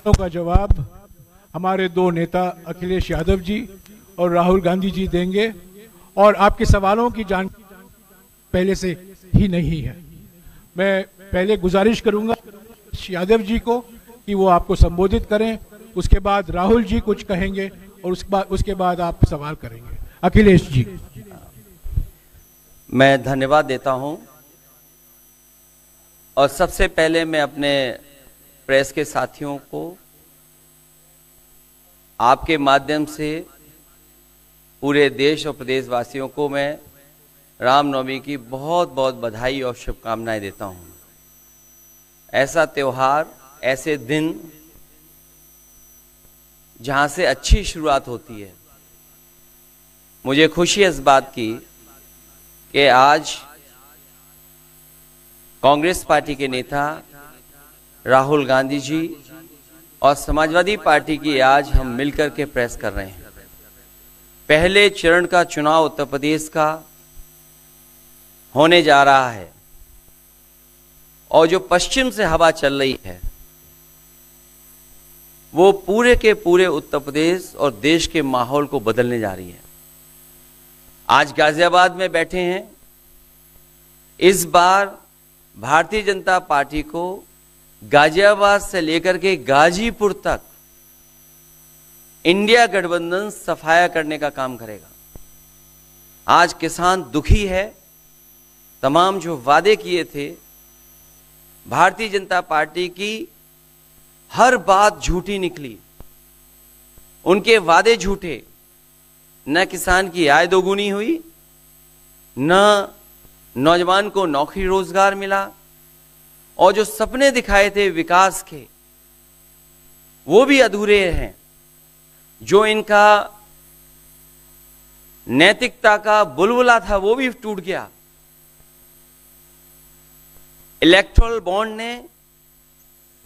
का जवाब हमारे दो नेता अखिलेश यादव जी और राहुल गांधी जी देंगे और आपके सवालों की जानकारी पहले से ही नहीं है। मैं पहले गुजारिश करूंगा यादव जी को कि वो आपको संबोधित करें, उसके बाद राहुल जी कुछ कहेंगे और उसके बाद आप सवाल करेंगे। अखिलेश जी। मैं धन्यवाद देता हूं और सबसे पहले मैं अपने प्रेस के साथियों को आपके माध्यम से पूरे देश और प्रदेशवासियों को मैं रामनवमी की बहुत बहुत बधाई और शुभकामनाएं देता हूं। ऐसा त्योहार, ऐसे दिन जहां से अच्छी शुरुआत होती है। मुझे खुशी है इस बात की कि आज कांग्रेस पार्टी के नेता राहुल गांधी जी और समाजवादी पार्टी की आज हम मिलकर के प्रेस कर रहे हैं। पहले चरण का चुनाव उत्तर प्रदेश का होने जा रहा है और जो पश्चिम से हवा चल रही है वो पूरे के पूरे उत्तर प्रदेश और देश के माहौल को बदलने जा रही है। आज गाजियाबाद में बैठे हैं। इस बार भारतीय जनता पार्टी को गाजियाबाद से लेकर के गाजीपुर तक इंडिया गठबंधन सफाया करने का काम करेगा। आज किसान दुखी है। तमाम जो वादे किए थे, भारतीय जनता पार्टी की हर बात झूठी निकली। उनके वादे झूठे। न किसान की आय दोगुनी हुई, न नौजवान को नौकरी रोजगार मिला, और जो सपने दिखाए थे विकास के वो भी अधूरे हैं। जो इनका नैतिकता का बुलबुला था वो भी टूट गया। इलेक्टोरल बॉन्ड ने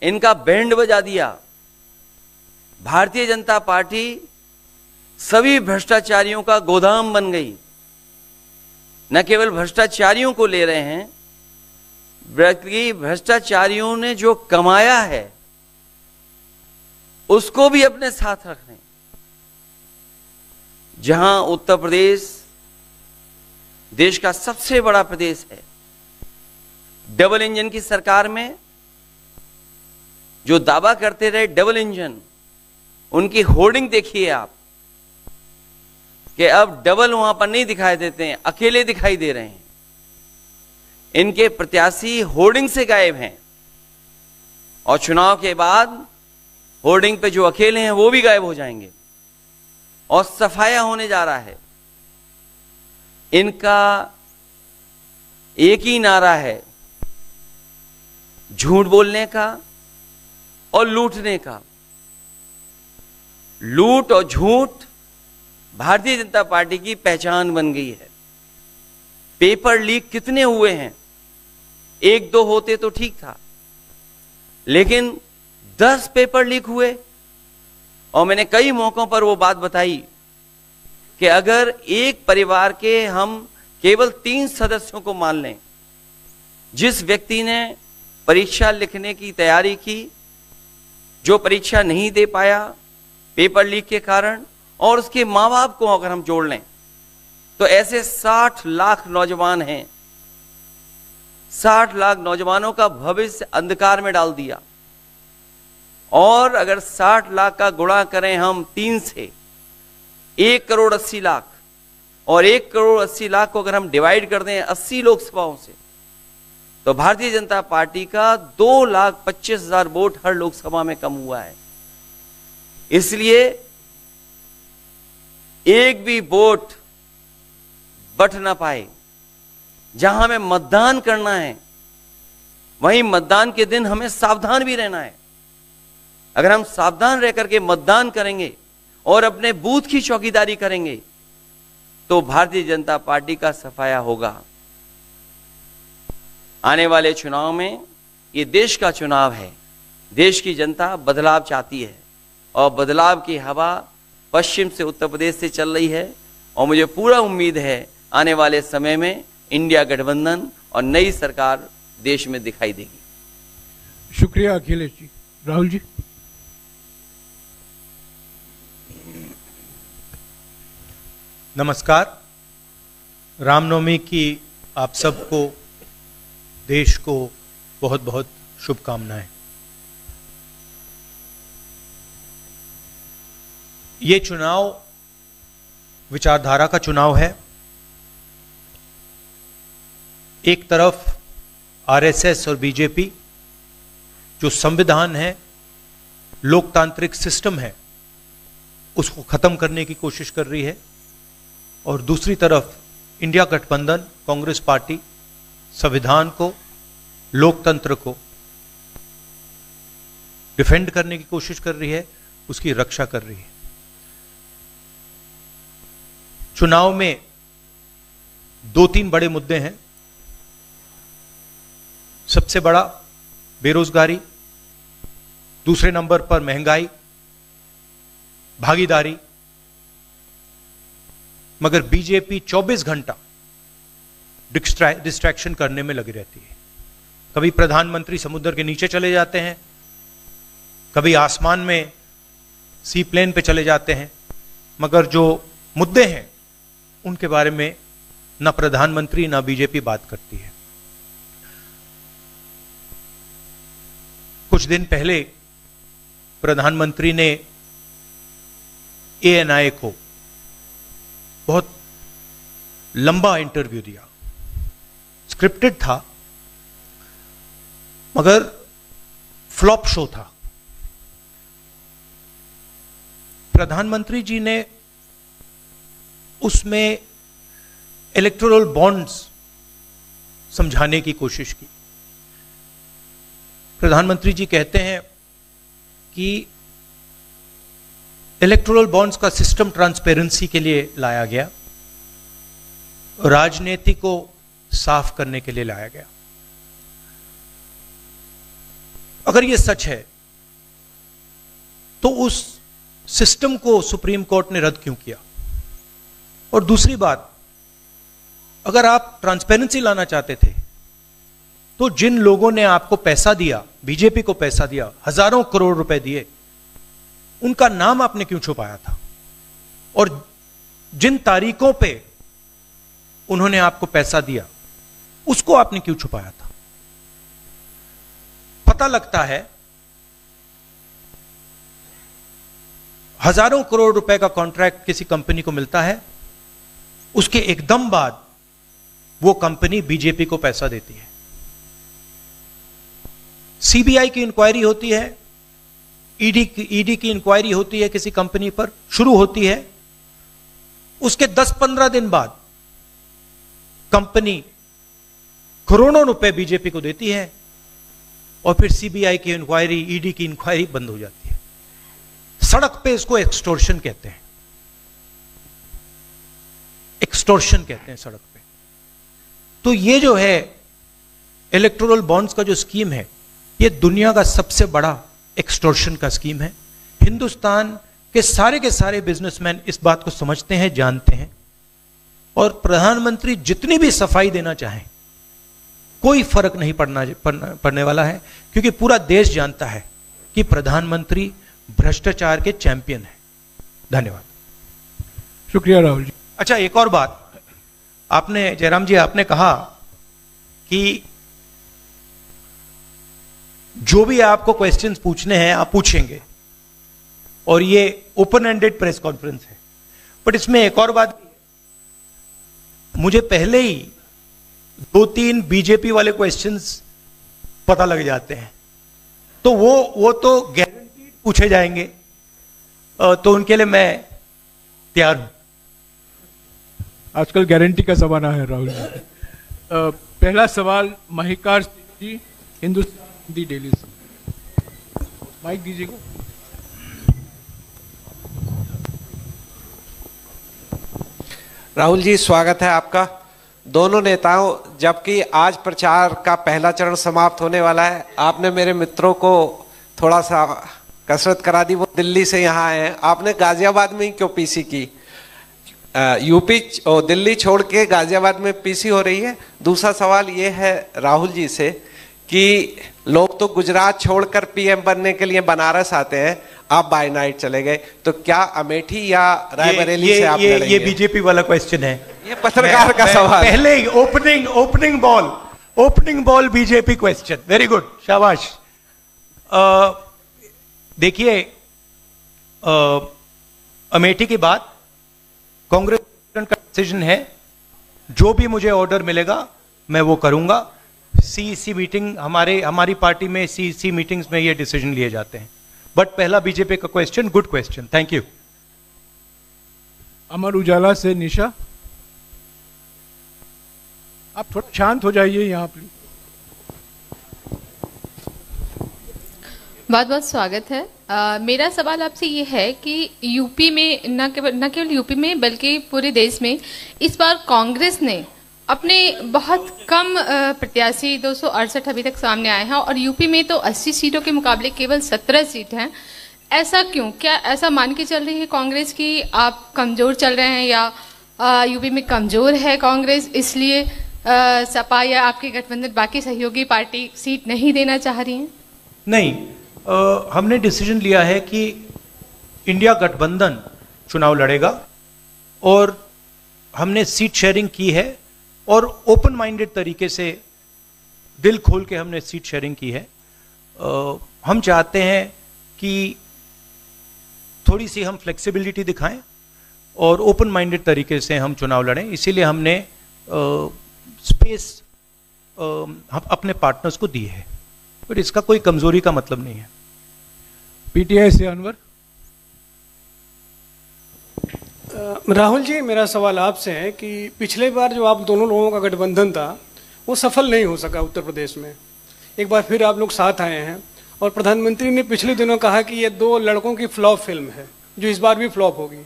इनका बैंड बजा दिया। भारतीय जनता पार्टी सभी भ्रष्टाचारियों का गोदाम बन गई। न केवल भ्रष्टाचारियों को ले रहे हैं, बल्कि भ्रष्टाचारियों ने जो कमाया है उसको भी अपने साथ रख रहे हैं। जहां उत्तर प्रदेश देश का सबसे बड़ा प्रदेश है, डबल इंजन की सरकार में जो दावा करते रहे डबल इंजन, उनकी होर्डिंग देखिए आप कि अब डबल वहां पर नहीं दिखाई देते हैं, अकेले दिखाई दे रहे हैं। इनके प्रत्याशी होर्डिंग से गायब हैं और चुनाव के बाद होर्डिंग पे जो अकेले हैं वो भी गायब हो जाएंगे और सफाया होने जा रहा है। इनका एक ही नारा है, झूठ बोलने का और लूटने का। लूट और झूठ भारतीय जनता पार्टी की पहचान बन गई है। पेपर लीक कितने हुए हैं? एक दो होते तो ठीक था, लेकिन 10 पेपर लीक हुए। और मैंने कई मौकों पर वो बात बताई कि अगर एक परिवार के हम केवल 3 सदस्यों को मान लें, जिस व्यक्ति ने परीक्षा लिखने की तैयारी की, जो परीक्षा नहीं दे पाया पेपर लीक के कारण, और उसके मां बाप को अगर हम जोड़ लें तो ऐसे 60 लाख नौजवान हैं। 60 लाख नौजवानों का भविष्य अंधकार में डाल दिया। और अगर 60 लाख का गुणा करें हम 3 से, 1 करोड़ 80 लाख, और 1 करोड़ 80 लाख को अगर हम डिवाइड कर दें 80 लोकसभाओं से, तो भारतीय जनता पार्टी का 2,25,000 वोट हर लोकसभा में कम हुआ है। इसलिए एक भी वोट बट ना पाए। जहां हमें मतदान करना है वहीं मतदान के दिन हमें सावधान भी रहना है। अगर हम सावधान रह करके मतदान करेंगे और अपने बूथ की चौकीदारी करेंगे तो भारतीय जनता पार्टी का सफाया होगा। आने वाले चुनाव में, ये देश का चुनाव है, देश की जनता बदलाव चाहती है और बदलाव की हवा पश्चिम से उत्तर प्रदेश से चल रही है। और मुझे पूरा उम्मीद है आने वाले समय में इंडिया गठबंधन और नई सरकार देश में दिखाई देगी। शुक्रिया अखिलेश जी। राहुल जी। नमस्कार। रामनवमी की आप सबको, देश को बहुत बहुत शुभकामनाएं। ये चुनाव विचारधारा का चुनाव है। एक तरफ आरएसएस और बीजेपी जो संविधान है, लोकतांत्रिक सिस्टम है, उसको खत्म करने की कोशिश कर रही है, और दूसरी तरफ इंडिया गठबंधन, कांग्रेस पार्टी संविधान को, लोकतंत्र को डिफेंड करने की कोशिश कर रही है, उसकी रक्षा कर रही है। चुनाव में 2-3 बड़े मुद्दे हैं। सबसे बड़ा बेरोजगारी, दूसरे नंबर पर महंगाई, भागीदारी। मगर बीजेपी 24 घंटा डिस्ट्रैक्शन करने में लगी रहती है। कभी प्रधानमंत्री समुद्र के नीचे चले जाते हैं, कभी आसमान में सी प्लेन पे चले जाते हैं, मगर जो मुद्दे हैं उनके बारे में ना प्रधानमंत्री ना बीजेपी बात करती है। कुछ दिन पहले प्रधानमंत्री ने एएनआई को बहुत लंबा इंटरव्यू दिया। स्क्रिप्टेड था मगर फ्लॉप शो था। प्रधानमंत्री जी ने उसमें इलेक्टोरल बॉन्ड्स समझाने की कोशिश की। प्रधानमंत्री जी कहते हैं कि इलेक्टोरल बॉन्ड्स का सिस्टम ट्रांसपेरेंसी के लिए लाया गया, राजनीति को साफ करने के लिए लाया गया। अगर यह सच है तो उस सिस्टम को सुप्रीम कोर्ट ने रद्द क्यों किया? और दूसरी बात, अगर आप ट्रांसपेरेंसी लाना चाहते थे तो जिन लोगों ने आपको पैसा दिया, बीजेपी को पैसा दिया, हजारों करोड़ रुपए दिए, उनका नाम आपने क्यों छुपाया था? और जिन तारीखों पे उन्होंने आपको पैसा दिया उसको आपने क्यों छुपाया था? पता लगता है हजारों करोड़ रुपए का कॉन्ट्रैक्ट किसी कंपनी को मिलता है, उसके एकदम बाद वो कंपनी बीजेपी को पैसा देती है। सीबीआई की इंक्वायरी होती है, ईडी की इंक्वायरी होती है किसी कंपनी पर, शुरू होती है। उसके 10-15 दिन बाद कंपनी करोड़ों रुपए बीजेपी को देती है और फिर सीबीआई की इंक्वायरी, ईडी की इंक्वायरी बंद हो जाती है। सड़क पे इसको एक्सटॉर्शन कहते हैं। एक्सटॉर्शन कहते हैं सड़क पे। तो ये जो है इलेक्टोरल बॉन्ड्स का जो स्कीम है, ये दुनिया का सबसे बड़ा एक्सटॉर्शन का स्कीम है। हिंदुस्तान के सारे बिजनेसमैन इस बात को समझते हैं, जानते हैं, और प्रधानमंत्री जितनी भी सफाई देना चाहें कोई फर्क नहीं पड़ने वाला है, क्योंकि पूरा देश जानता है कि प्रधानमंत्री भ्रष्टाचार के चैंपियन है। धन्यवाद। शुक्रिया राहुल जी। अच्छा, एक और बात, आपने जयराम जी आपने कहा कि जो भी आपको क्वेश्चंस पूछने हैं आप पूछेंगे, और ये ओपन एंडेड प्रेस कॉन्फ्रेंस है। बट इसमें एक और बात भी है, मुझे पहले ही 2-3 बीजेपी वाले क्वेश्चंस पता लग जाते हैं, तो वो तो गारंटीड पूछे जाएंगे, तो उनके लिए मैं तैयार हूं। आजकल गारंटी का जमाना है राहुल जी। पहला सवाल महिकार जी, हिंदुस्तान हिंदी डेली से। माइक दीजिएगा। राहुल जी, स्वागत है आपका। दोनों नेताओं, जबकि आज प्रचार का पहला चरण समाप्त होने वाला है, आपने मेरे मित्रों को थोड़ा सा कसरत करा दी। वो दिल्ली से यहाँ आए हैं, आपने गाजियाबाद में ही क्यों पीसी की? यूपी और दिल्ली छोड़ के गाजियाबाद में पीसी हो रही है। दूसरा सवाल ये है राहुल जी से कि लोग तो गुजरात छोड़कर पीएम बनने के लिए बनारस आते हैं, आप बाय नाइट चले गए, तो क्या अमेठी या रायबरेली से आप लड़ेंगे? ये बीजेपी वाला क्वेश्चन है, ये पत्रकार का सवाल। पहले ही opening ball BJP question. Very good, शाबाश। देखिए, अमेठी की बात कांग्रेस का डिसीजन है, जो भी मुझे ऑर्डर मिलेगा मैं वो करूंगा। सीईसी मीटिंग, हमारी पार्टी में सीईसी मीटिंग्स में ये डिसीजन लिए जाते हैं। बट पहला बीजेपी का question, good question, thank you. Amar Ujala से निशा, आप थोड़ा शांत हो जाइए यहाँ प्लीज। बहुत बहुत स्वागत है। मेरा सवाल आपसे ये है कि यूपी में न केवल यूपी में बल्कि पूरे देश में इस बार कांग्रेस ने अपने बहुत कम प्रत्याशी 268 अभी तक सामने आए हैं, और यूपी में तो 80 सीटों के मुकाबले केवल 17 सीट हैं। ऐसा क्यों? क्या ऐसा मान के चल रही है कांग्रेस कि आप कमजोर चल रहे हैं, या यूपी में कमजोर है कांग्रेस इसलिए सपा या आपके गठबंधन बाकी सहयोगी पार्टी सीट नहीं देना चाह रही हैं? नहीं, हमने डिसीजन लिया है कि इंडिया गठबंधन चुनाव लड़ेगा, और हमने सीट शेयरिंग की है, और ओपन माइंडेड तरीके से दिल खोल के हमने सीट शेयरिंग की है। हम चाहते हैं कि थोड़ी सी हम फ्लेक्सिबिलिटी दिखाएं और ओपन माइंडेड तरीके से हम चुनाव लड़ें, इसीलिए हमने स्पेस अपने पार्टनर्स को दी है, बट इसका कोई कमजोरी का मतलब नहीं है। पीटीआई से अनवर। राहुल जी, मेरा सवाल आपसे है कि पिछले बार जो आप दोनों लोगों का गठबंधन था वो सफल नहीं हो सका उत्तर प्रदेश में। एक बार फिर आप लोग साथ आए हैं, और प्रधानमंत्री ने पिछले दिनों कहा कि ये 2 लड़कों की फ्लॉप फिल्म है जो इस बार भी फ्लॉप होगी।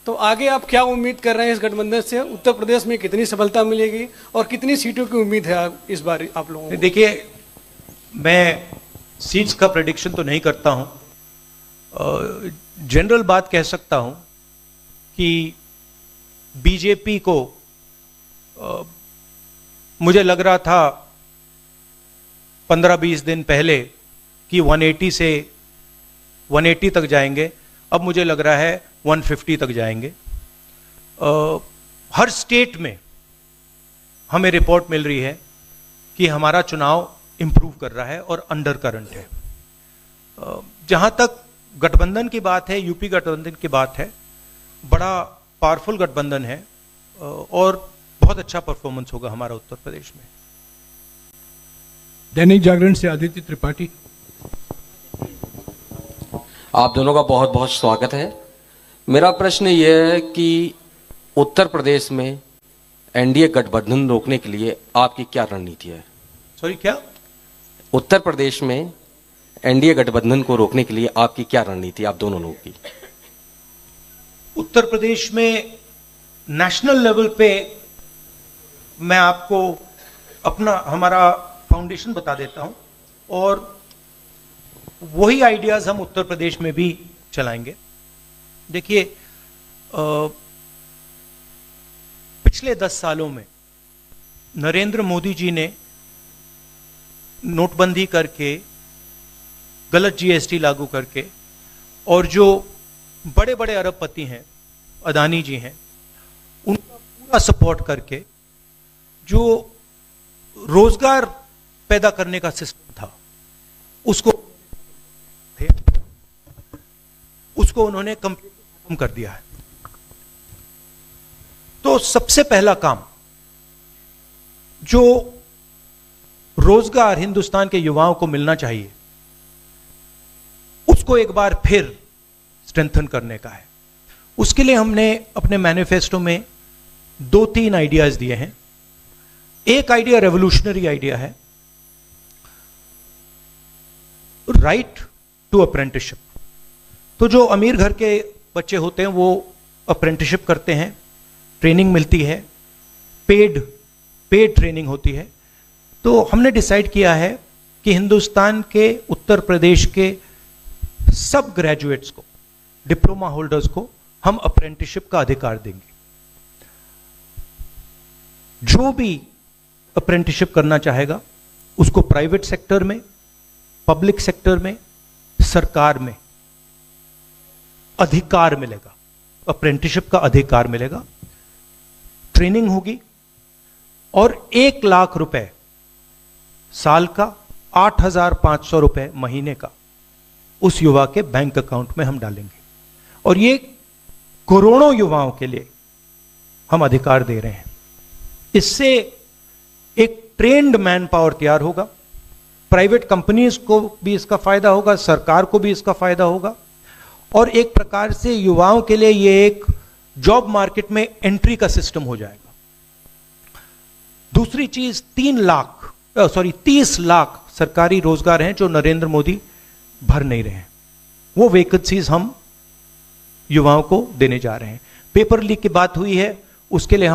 तो आगे आप क्या उम्मीद कर रहे हैं इस गठबंधन से? उत्तर प्रदेश में कितनी सफलता मिलेगी और कितनी सीटों की उम्मीद है इस बार आप लोगों को? देखिए, मैं सीट्स का प्रेडिक्शन तो नहीं करता हूं, जनरल बात कह सकता हूं कि बीजेपी को मुझे लग रहा था 15-20 दिन पहले कि 180 तक जाएंगे, अब मुझे लग रहा है 150 तक जाएंगे। हर स्टेट में हमें रिपोर्ट मिल रही है कि हमारा चुनाव इंप्रूव कर रहा है और अंडर करंट है। जहां तक गठबंधन की बात है, यूपी गठबंधन की बात है, बड़ा पावरफुल गठबंधन है और बहुत अच्छा परफॉर्मेंस होगा हमारा उत्तर प्रदेश में। दैनिक जागरण से आदित्य त्रिपाठी। आप दोनों का बहुत बहुत स्वागत है। मेरा प्रश्न यह है कि उत्तर प्रदेश में एनडीए गठबंधन रोकने के लिए आपकी क्या रणनीति है? सॉरी, क्या? उत्तर प्रदेश में एनडीए गठबंधन को रोकने के लिए आपकी क्या रणनीति आप दोनों लोगों की? उत्तर प्रदेश में नेशनल लेवल पे मैं आपको हमारा फाउंडेशन बता देता हूं, और वही आइडियाज हम उत्तर प्रदेश में भी चलाएंगे। देखिए, पिछले 10 सालों में नरेंद्र मोदी जी ने नोटबंदी करके, गलत जीएसटी लागू करके, और जो बड़े बड़े अरबपति हैं, अदानी जी हैं, उनका पूरा सपोर्ट करके जो रोजगार पैदा करने का सिस्टम था उसको उन्होंने खत्म कर दिया है। तो सबसे पहला काम जो रोजगार हिंदुस्तान के युवाओं को मिलना चाहिए, उसको एक बार फिर स्ट्रेंथन करने का है। उसके लिए हमने अपने मैनिफेस्टो में 2-3 आइडियाज दिए हैं। एक आइडिया रेवोल्यूशनरी आइडिया है, राइट टू अप्रेंटिसशिप। तो जो अमीर घर के बच्चे होते हैं वो अप्रेंटिसशिप करते हैं, ट्रेनिंग मिलती है, पेड ट्रेनिंग होती है। तो हमने डिसाइड किया है कि हिंदुस्तान के उत्तर प्रदेश के सब ग्रेजुएट्स को, डिप्लोमा होल्डर्स को हम अप्रेंटिसशिप का अधिकार देंगे। जो भी अप्रेंटिसशिप करना चाहेगा उसको प्राइवेट सेक्टर में, पब्लिक सेक्टर में, सरकार में अधिकार मिलेगा, अप्रेंटिसशिप का अधिकार मिलेगा, ट्रेनिंग होगी और 1 लाख रुपए साल का, 8,500 रुपए महीने का उस युवा के बैंक अकाउंट में हम डालेंगे। और ये करोड़ों युवाओं के लिए हम अधिकार दे रहे हैं। इससे एक ट्रेन्ड मैन पावर तैयार होगा, प्राइवेट कंपनीज को भी इसका फायदा होगा, सरकार को भी इसका फायदा होगा, और एक प्रकार से युवाओं के लिए ये एक जॉब मार्केट में एंट्री का सिस्टम हो जाएगा। दूसरी चीज 30 लाख सरकारी रोजगार हैं जो नरेंद्र मोदी भर नहीं रहे हैं, वो वैकेंसीज हम युवाओं को देने जा रहे हैं। पेपर लीक की बात हुई है, उसके लिए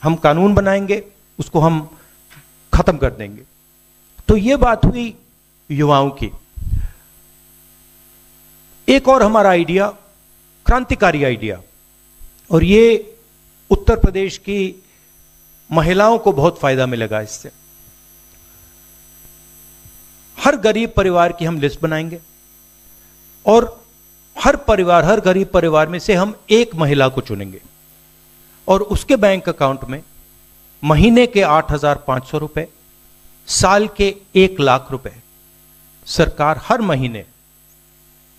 हम कानून बनाएंगे, उसको हम खत्म कर देंगे। तो ये बात हुई युवाओं की। एक और हमारा आइडिया, क्रांतिकारी आइडिया, और ये उत्तर प्रदेश की महिलाओं को बहुत फायदा मिलेगा इससे। हर गरीब परिवार की हम लिस्ट बनाएंगे और हर गरीब परिवार में से हम एक महिला को चुनेंगे और उसके बैंक अकाउंट में महीने के 8,500 रुपए, साल के 1 लाख रुपए सरकार हर महीने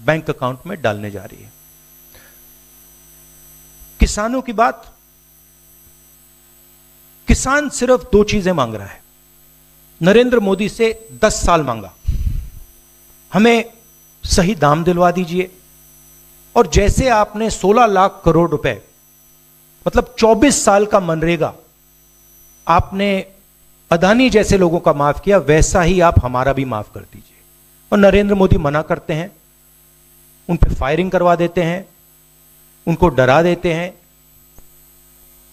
बैंक अकाउंट में डालने जा रही है। किसानों की बात, किसान सिर्फ 2 चीजें मांग रहा है। नरेंद्र मोदी से 10 साल मांगा, हमें सही दाम दिलवा दीजिए, और जैसे आपने 16 लाख करोड़ रुपए, मतलब 24 साल का मनरेगा आपने अदानी जैसे लोगों का माफ किया, वैसा ही आप हमारा भी माफ कर दीजिए। और नरेंद्र मोदी मना करते हैं, उन पर फायरिंग करवा देते हैं, उनको डरा देते हैं।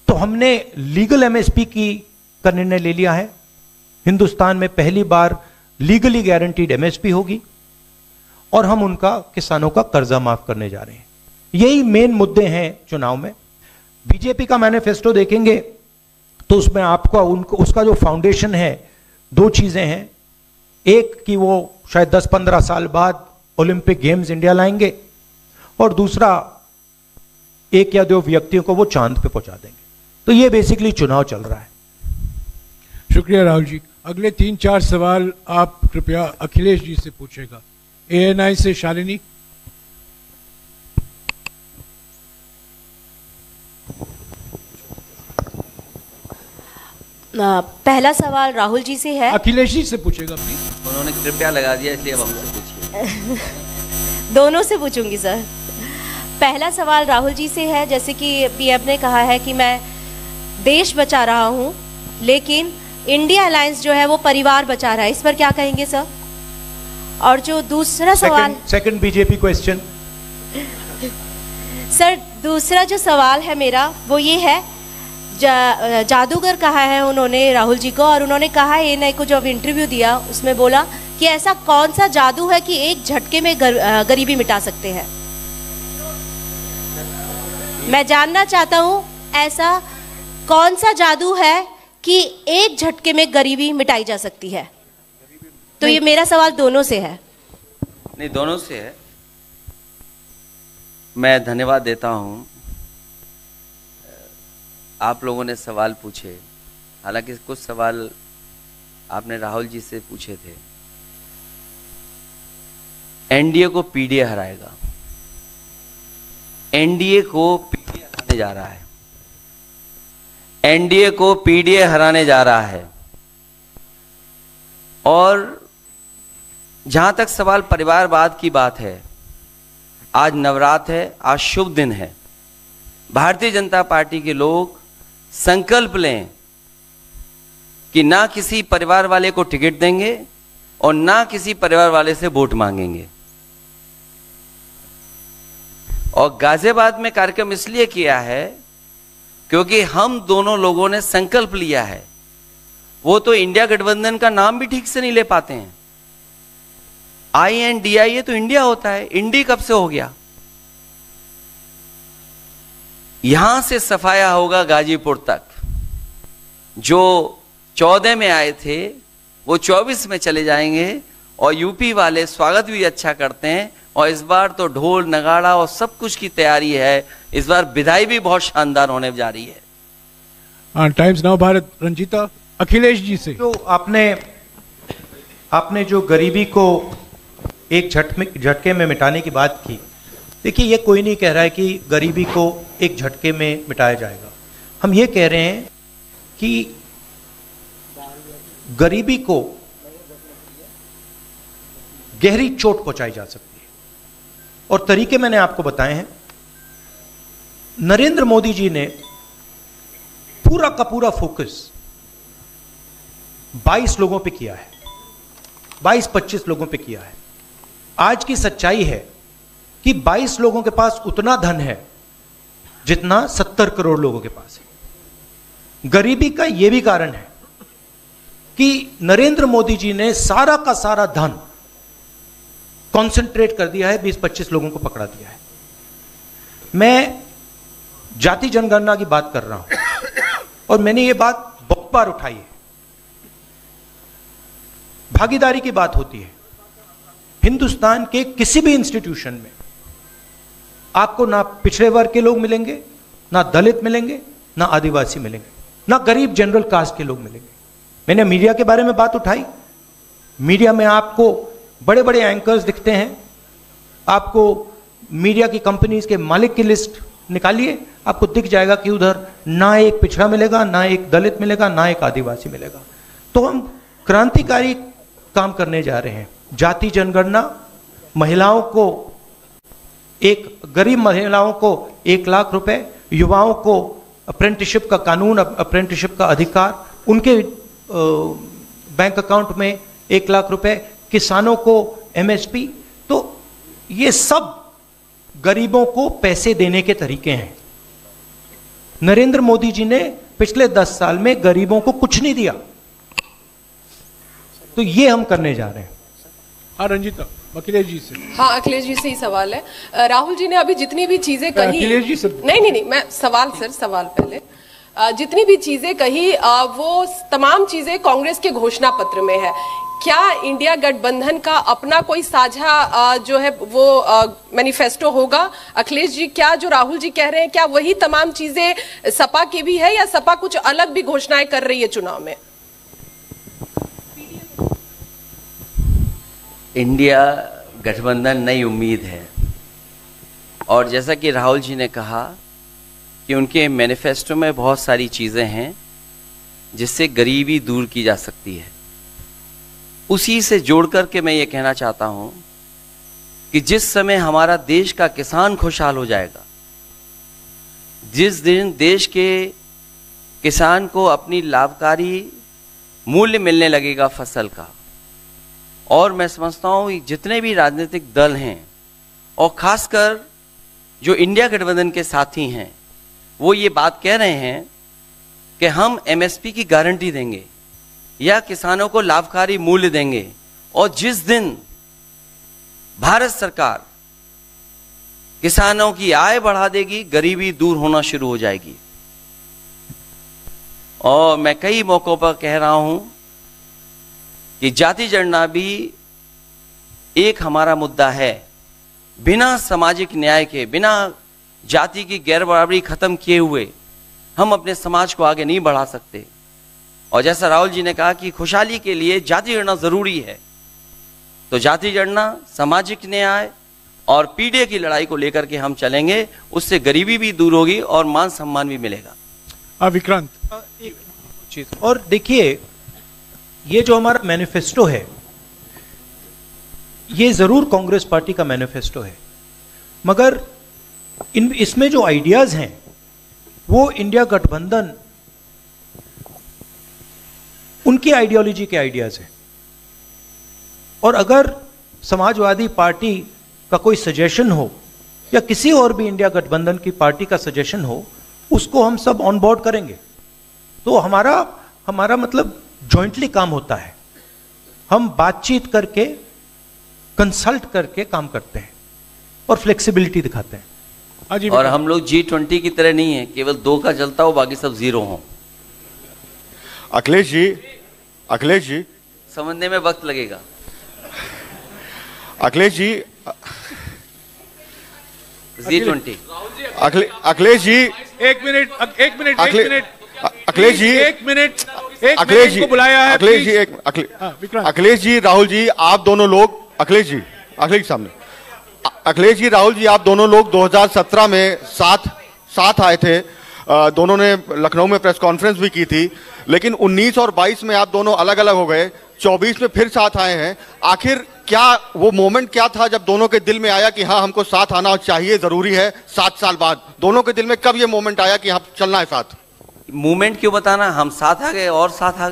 तो हमने लीगल एमएसपी का निर्णय ले लिया है। हिंदुस्तान में पहली बार लीगली गारंटीड एमएसपी होगी और हम उनका, किसानों का कर्जा माफ करने जा रहे हैं। यही मेन मुद्दे हैं चुनाव में। बीजेपी का मैनिफेस्टो देखेंगे तो उसमें आपको उसका जो फाउंडेशन है, 2 चीजें हैं। एक कि वो शायद 10-15 साल बाद ओलंपिक गेम्स इंडिया लाएंगे, और दूसरा 1 या 2 व्यक्तियों को वो चांद पे पहुंचा देंगे। तो ये बेसिकली चुनाव चल रहा है। शुक्रिया राहुल जी। अगले 3-4 सवाल आप कृपया अखिलेश जी से पूछेगा। ANI से शालिनी। पहला सवाल राहुल जी से है। अखिलेश जी से पूछेगा प्लीज। उन्होंने कृपया लगा दिया, इसलिए अब हमसे पूछिए। दोनों से पूछूंगी सर। पहला सवाल राहुल जी से है, जैसे कि पीएम ने कहा है कि मैं देश बचा रहा हूं, लेकिन इंडिया अलायंस जो है वो परिवार बचा रहा है, इस पर क्या कहेंगे सर? और जो दूसरा सवाल, सेकंड बीजेपी क्वेश्चन। सर दूसरा जो सवाल है मेरा वो ये है, जादूगर कहा है उन्होंने राहुल जी को, और उन्होंने कहा है ANI को जब इंटरव्यू दिया उसमें बोला कि ऐसा कौन सा जादू है कि एक झटके में गरीबी मिटा सकते हैं। मैं जानना चाहता हूं ऐसा कौन सा जादू है कि एक झटके में गरीबी मिटाई जा सकती है। तो ये मेरा सवाल दोनों से है। नहीं, दोनों से है। मैं धन्यवाद देता हूं, आप लोगों ने सवाल पूछे। हालांकि कुछ सवाल आपने राहुल जी से पूछे थे। एनडीए को पीडीए हराएगा, एनडीए को पीडीए हराने जा रहा है, एनडीए को पीडीए हराने जा रहा है। और जहां तक सवाल परिवारवाद की बात है, आज नवरात्र है, आज शुभ दिन है। भारतीय जनता पार्टी के लोग संकल्प लें कि ना किसी परिवार वाले को टिकट देंगे और ना किसी परिवार वाले से वोट मांगेंगे। और गाजियाबाद में कार्यक्रम इसलिए किया है क्योंकि हम दोनों लोगों ने संकल्प लिया है। वो तो इंडिया गठबंधन का नाम भी ठीक से नहीं ले पाते हैं। INDIA तो इंडिया होता है, इंडी कब से हो गया? यहां से सफाया होगा गाजीपुर तक। जो 14 में आए थे वो 24 में चले जाएंगे, और यूपी वाले स्वागत भी अच्छा करते हैं और इस बार तो ढोल नगाड़ा और सब कुछ की तैयारी है। इस बार विदाई भी बहुत शानदार होने जा रही है। टाइम्स नाउ भारत, रंजीता अखिलेश जी से। जो आपने जो गरीबी को एक झटके में मिटाने की बात की, देखिए ये कोई नहीं कह रहा है कि गरीबी को एक झटके में मिटाया जाएगा। हम ये कह रहे हैं कि गरीबी को गहरी चोट पहुंचाई जा सकती है, और तरीके मैंने आपको बताए हैं। नरेंद्र मोदी जी ने पूरा का पूरा फोकस 22 लोगों पे किया है, 22-25 लोगों पे किया है। आज की सच्चाई है कि 22 लोगों के पास उतना धन है जितना 70 करोड़ लोगों के पास है। गरीबी का यह भी कारण है कि नरेंद्र मोदी जी ने सारा का सारा धन कॉन्सेंट्रेट कर दिया है, 20-25 लोगों को पकड़ा दिया है। मैं जाति जनगणना की बात कर रहा हूं और मैंने ये बात बहुत बार उठाई है। भागीदारी की बात होती है। हिंदुस्तान के किसी भी इंस्टीट्यूशन में आपको ना पिछड़े वर्ग के लोग मिलेंगे, ना दलित मिलेंगे, ना आदिवासी मिलेंगे, ना गरीब जनरल कास्ट के लोग मिलेंगे। मैंने मीडिया के बारे में बात उठाई। मीडिया में आपको बड़े बड़े एंकर्स दिखते हैं। आपको मीडिया की कंपनीज के मालिक की लिस्ट निकालिए, आपको दिख जाएगा कि उधर ना एक पिछड़ा मिलेगा, ना एक दलित मिलेगा, ना एक आदिवासी मिलेगा। तो हम क्रांतिकारी काम करने जा रहे हैं। जाति जनगणना, महिलाओं को गरीब महिलाओं को 1 लाख रुपए, युवाओं को अप्रेंटिसशिप का कानून, अप्रेंटिसशिप का अधिकार, उनके बैंक अकाउंट में 1 लाख रुपए, किसानों को एमएसपी। तो ये सब गरीबों को पैसे देने के तरीके हैं। नरेंद्र मोदी जी ने पिछले 10 साल में गरीबों को कुछ नहीं दिया, तो ये हम करने जा रहे हैं। हाँ रंजीता, अखिलेश जी से। हाँ, अखिलेश जी से ही सवाल है। राहुल जी ने अभी जितनी भी चीजें कही, अखिलेश जी से नहीं, मैं सवाल पहले जितनी भी चीजें कही वो तमाम चीजें कांग्रेस के घोषणा पत्र में है। क्या इंडिया गठबंधन का अपना कोई साझा जो है वो मैनिफेस्टो होगा? अखिलेश जी, क्या जो राहुल जी कह रहे हैं क्या वही तमाम चीजें सपा की भी है, या सपा कुछ अलग भी घोषणाएं कर रही है चुनाव में? इंडिया गठबंधन नई उम्मीद है, और जैसा कि राहुल जी ने कहा कि उनके मैनिफेस्टो में बहुत सारी चीज़ें हैं जिससे गरीबी दूर की जा सकती है। उसी से जोड़ करके मैं ये कहना चाहता हूँ कि जिस समय हमारा देश का किसान खुशहाल हो जाएगा, जिस दिन देश के किसान को अपनी लाभकारी मूल्य मिलने लगेगा फसल का, और मैं समझता हूँ जितने भी राजनीतिक दल हैं और खासकर जो इंडिया गठबंधन के साथी हैं, वो ये बात कह रहे हैं कि हम एमएसपी की गारंटी देंगे या किसानों को लाभकारी मूल्य देंगे, और जिस दिन भारत सरकार किसानों की आय बढ़ा देगी, गरीबी दूर होना शुरू हो जाएगी। और मैं कई मौकों पर कह रहा हूं कि जाति जनगणना भी एक हमारा मुद्दा है। बिना सामाजिक न्याय के, बिना जाति की गैर बराबरी खत्म किए हुए हम अपने समाज को आगे नहीं बढ़ा सकते। और जैसा राहुल जी ने कहा कि खुशहाली के लिए जाति जनगणना जरूरी है, तो जाति जनगणना, सामाजिक न्याय और पीढ़ी की लड़ाई को लेकर के हम चलेंगे। उससे गरीबी भी दूर होगी और मान सम्मान भी मिलेगा। विक्रांत, एक चीज और देखिए, ये जो हमारा मैनिफेस्टो है, ये जरूर कांग्रेस पार्टी का मैनिफेस्टो है, मगर इसमें जो आइडियाज हैं वो इंडिया गठबंधन उनकी आइडियोलॉजी के आइडियाज हैं। और अगर समाजवादी पार्टी का कोई सजेशन हो या किसी और भी इंडिया गठबंधन की पार्टी का सजेशन हो, उसको हम सब ऑन बोर्ड करेंगे। तो हमारा मतलब जॉइंटली काम होता है। हम बातचीत करके, कंसल्ट करके काम करते हैं और फ्लेक्सिबिलिटी दिखाते हैं। और हम लोग G20 की तरह नहीं है, केवल 2 का चलता हो, बाकी सब 0 हो। अखिलेश जी समझने में वक्त लगेगा। अखिलेश जी, G20। अखिलेश जी एक मिनट अखिलेश जी को बुलाया है। अखिलेश जी राहुल जी आप दोनों लोग अखिलेश जी सामने अखिलेश जी राहुल जी आप दोनों लोग 2017 में साथ आए थे, दोनों ने लखनऊ में प्रेस कॉन्फ्रेंस भी की थी, लेकिन 19 और 22 में आप दोनों अलग अलग हो गए, 24 में फिर साथ आए हैं। आखिर क्या वो मोमेंट क्या था जब दोनों के दिल में आया कि हाँ हमको साथ आना चाहिए, जरूरी है? 7 साल बाद दोनों के दिल में कब ये मोमेंट आया कि हाँ चलना है साथ? मूवमेंट क्यों बताना, हम साथ आ गए और साथ आ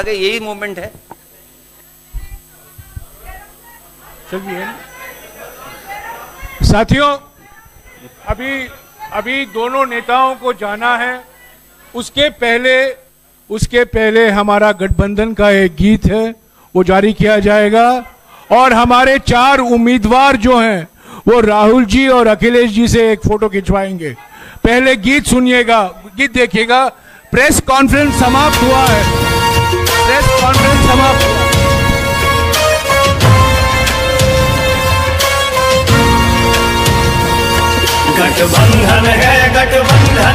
गए, यही मूवमेंट है। चलिए साथियों, अभी दोनों नेताओं को जाना है, उसके पहले हमारा गठबंधन का एक गीत है वो जारी किया जाएगा, और हमारे 4 उम्मीदवार जो हैं वो राहुल जी और अखिलेश जी से एक फोटो खिंचवाएंगे। पहले गीत सुनिएगा, गीत देखिएगा। प्रेस कॉन्फ्रेंस समाप्त हुआ है, प्रेस कॉन्फ्रेंस समाप्त हुआ। गठबंधन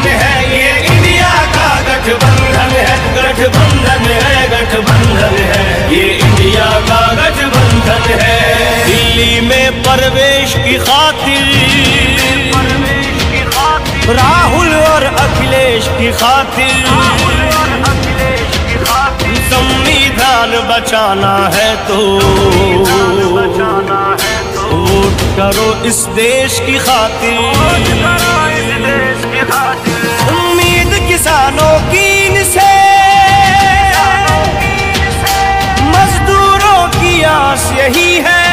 है ये इंडिया का गठबंधन है, गठबंधन है ये इंडिया का गठबंधन है। दिल्ली में प्रवेश की खातिर राहुल और अखिलेश की खातिर संविधान बचाना है तो वोट करो इस देश की खातिर। उम्मीद किसानों की इनसे, मजदूरों की आस यही है,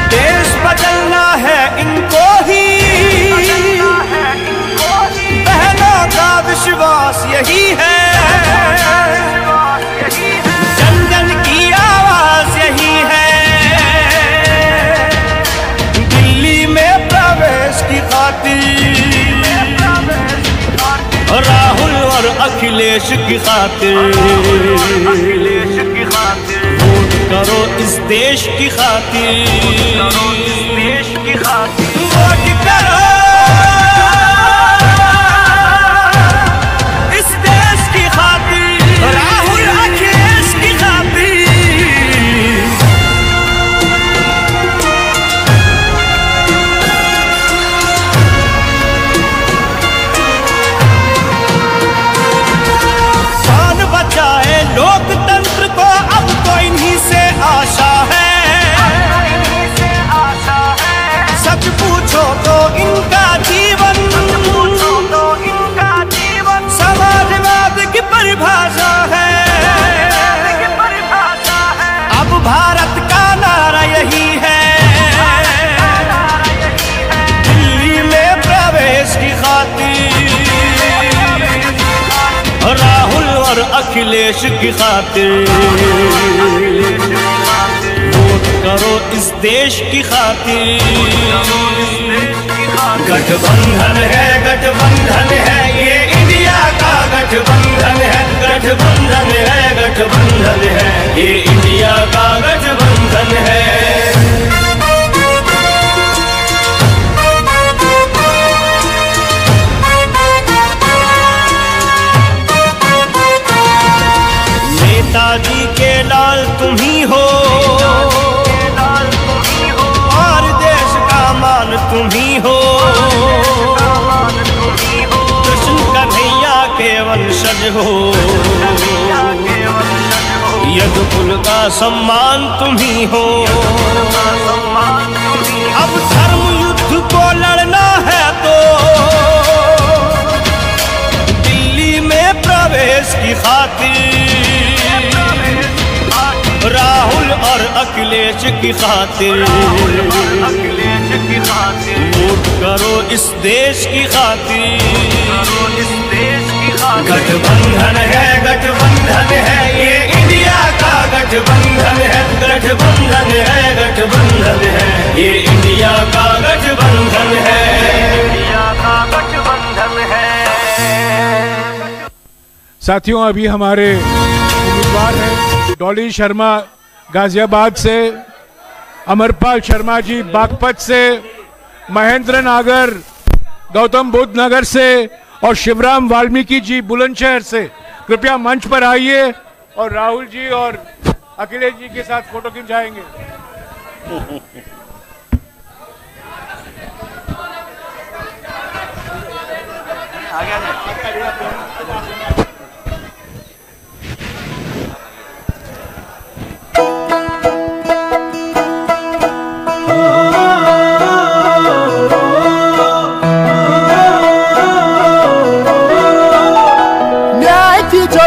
देश बदलना है इनको ही, बहनों का विश्वास यही है, जन जन की आवाज यही है। राहुल और अखिलेश की खातिर वोट करो इस देश की खातिर, वोट करो इस देश की खातिर, राहुल अखिलेश की खातिर। लोकतंत्र को अब तो इन्हीं से आशा है, सच पूछो तो इनका जीवन समाजवाद की परिभाषा है। अब भारत का नारा यही है, दिल्ली में प्रवेश की खातिर राहुल और अखिलेश की खातिर वोट करो इस देश की खातिर। गठबंधन है ये इंडिया का गठबंधन है, गठबंधन है ये इंडिया का गठबंधन है। नेताजी के लाल तुम ही हो और देश का मान तुम ही हो, कृष्ण कन्हैया के वंशज हो, यदुकुल का सम्मान तुम ही हो। अब धर्म युद्ध को लड़ना है तो दिल्ली में प्रवेश की खातिर राहुल और अखिलेश की खातिर वोट करो इस देश की खातिर। गठबंधन है ये इंडिया का गठबंधन है, गठबंधन है ये इंडिया का गठबंधन है। साथियों, अभी हमारे उम्मीदवार हैं डॉली शर्मा गाजियाबाद से, अमरपाल शर्मा जी बागपत से, महेंद्र नागर गौतम बुद्ध नगर से और शिवराम वाल्मीकि जी बुलंदशहर से कृपया मंच पर आइए और राहुल जी और अखिलेश जी के साथ फोटो खिंचाएंगे।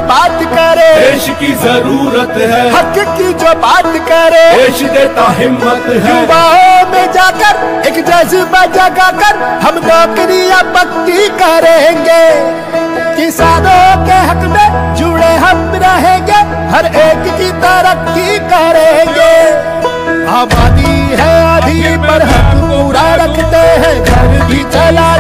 बात करे देश की जरूरत है, हक की जो बात करे देश देता हिम्मत है। युवाओं में जाकर एक जज्बा जगाकर हम नौकरियां पक्की करेंगे, किसानों के हक में जुड़े हम रहेंगे, हर एक की तरक्की करेंगे। आबादी है आधी पर हक पूरा रखते हैं, घर भी चला